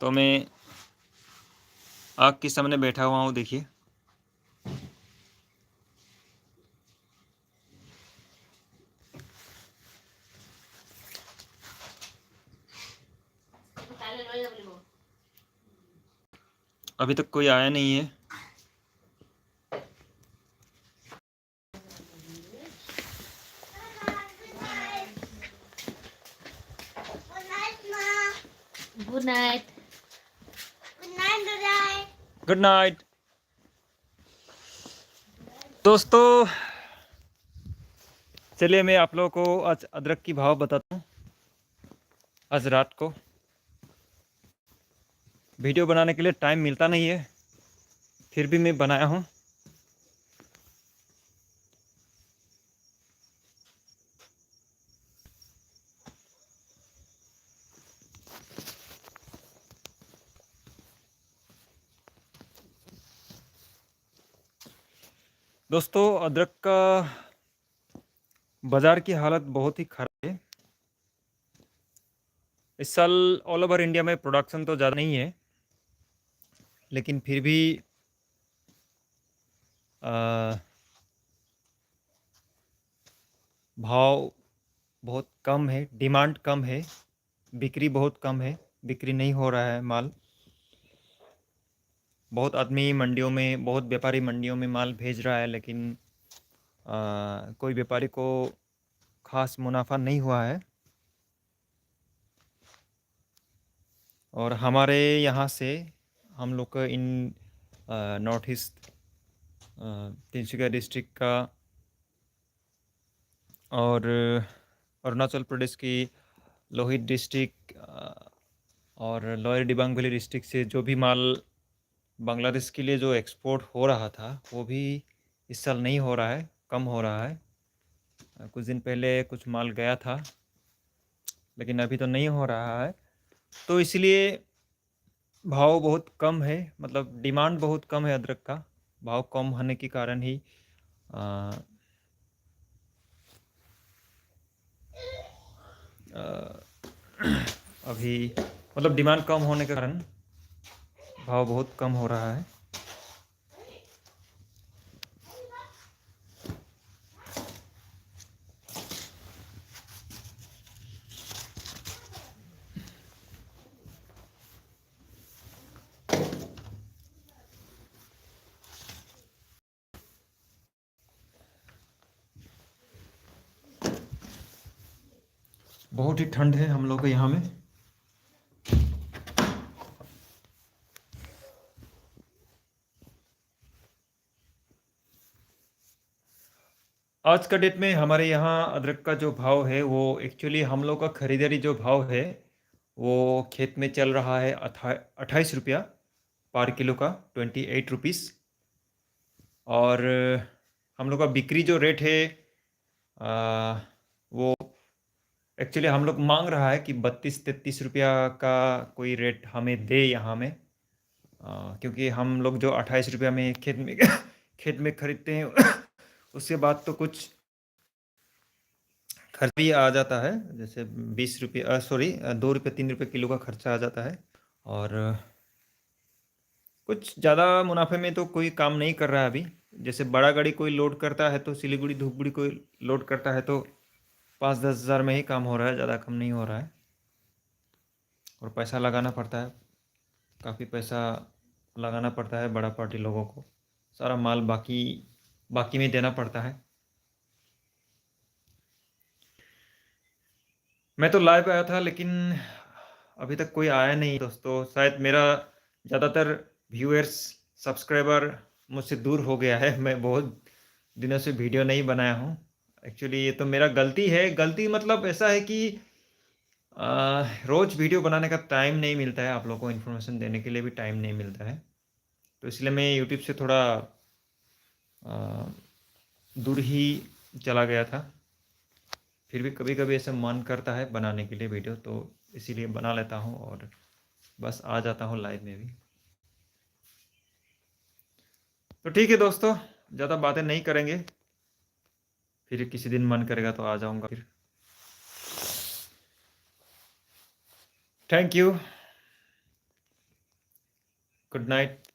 तो मैं आग के सामने बैठा हुआ हूँ, देखिए। अभी तक कोई आया नहीं है। Good night. गुड नाइट दोस्तों। चलिए मैं आप लोगों को आज अदरक की भाव बताता हूँ। आज रात को वीडियो बनाने के लिए टाइम मिलता नहीं है, फिर भी मैं बनाया हूँ। दोस्तों, अदरक का बाज़ार की हालत बहुत ही ख़राब है। इस साल ऑल ओवर इंडिया में प्रोडक्शन तो ज़्यादा नहीं है, लेकिन फिर भी भाव बहुत कम है, डिमांड कम है, बिक्री बहुत कम है, बिक्री नहीं हो रहा है माल। बहुत आदमी मंडियों में, बहुत व्यापारी मंडियों में माल भेज रहा है, लेकिन कोई व्यापारी को खास मुनाफा नहीं हुआ है। और हमारे यहाँ से हम लोग का इन नॉर्थ ईस्ट तिनसुकिया डिस्ट्रिक्ट का और अरुणाचल प्रदेश की लोहित डिस्ट्रिक्ट और लोअर दिबांग वैली डिस्ट्रिक्ट से जो भी माल बांग्लादेश के लिए जो एक्सपोर्ट हो रहा था, वो भी इस साल नहीं हो रहा है, कम हो रहा है। कुछ दिन पहले कुछ माल गया था, लेकिन अभी तो नहीं हो रहा है। तो इसलिए भाव बहुत कम है, मतलब डिमांड बहुत कम है अदरक का। भाव कम होने के कारण ही आ, अभी मतलब डिमांड कम होने के कारण भाव बहुत कम हो रहा है। बहुत ही ठंड है हम लोग के यहाँ में। आज का डेट में हमारे यहाँ अदरक का जो भाव है, वो एक्चुअली हम लोग का खरीदारी जो भाव है, वो खेत में चल रहा है 28 रुपया पर किलो का, 28 रुपीज़। और हम लोग का बिक्री जो रेट है, वो एक्चुअली हम लोग मांग रहा है कि 32-33 रुपया का कोई रेट हमें दे यहाँ में। क्योंकि हम लोग जो 28 रुपया में खेत में खेत में खरीदते हैं, उसके बाद तो कुछ खर्च भी आ जाता है। जैसे 20 रुपये, सॉरी, 2 रुपये 3 रुपये किलो का खर्चा आ जाता है। और कुछ ज़्यादा मुनाफे में तो कोई काम नहीं कर रहा है अभी। जैसे बड़ा गाड़ी कोई लोड करता है तो सिलीगुड़ी धूपगुड़ी कोई लोड करता है तो 5-10 हज़ार में ही काम हो रहा है, ज़्यादा कम नहीं हो रहा है। और पैसा लगाना पड़ता है, काफ़ी पैसा लगाना पड़ता है बड़ा पार्टी लोगों को। सारा माल बाकी बाकी में देना पड़ता है। मैं तो लाइव आया था, लेकिन अभी तक कोई आया नहीं दोस्तों। शायद मेरा ज़्यादातर व्यूअर्स, सब्सक्राइबर मुझसे दूर हो गया है। मैं बहुत दिनों से वीडियो नहीं बनाया हूँ। एक्चुअली ये तो मेरा गलती है। गलती मतलब ऐसा है कि रोज़ वीडियो बनाने का टाइम नहीं मिलता है, आप लोगों को इन्फॉर्मेशन देने के लिए भी टाइम नहीं मिलता है। तो इसलिए मैं यूट्यूब से थोड़ा दूर ही चला गया था। फिर भी कभी कभी ऐसा मन करता है बनाने के लिए वीडियो, तो इसीलिए बना लेता हूँ और बस आ जाता हूँ लाइव में भी। तो ठीक है दोस्तों, ज़्यादा बातें नहीं करेंगे। फिर किसी दिन मन करेगा तो आ जाऊँगा फिर। Thank you. Good night.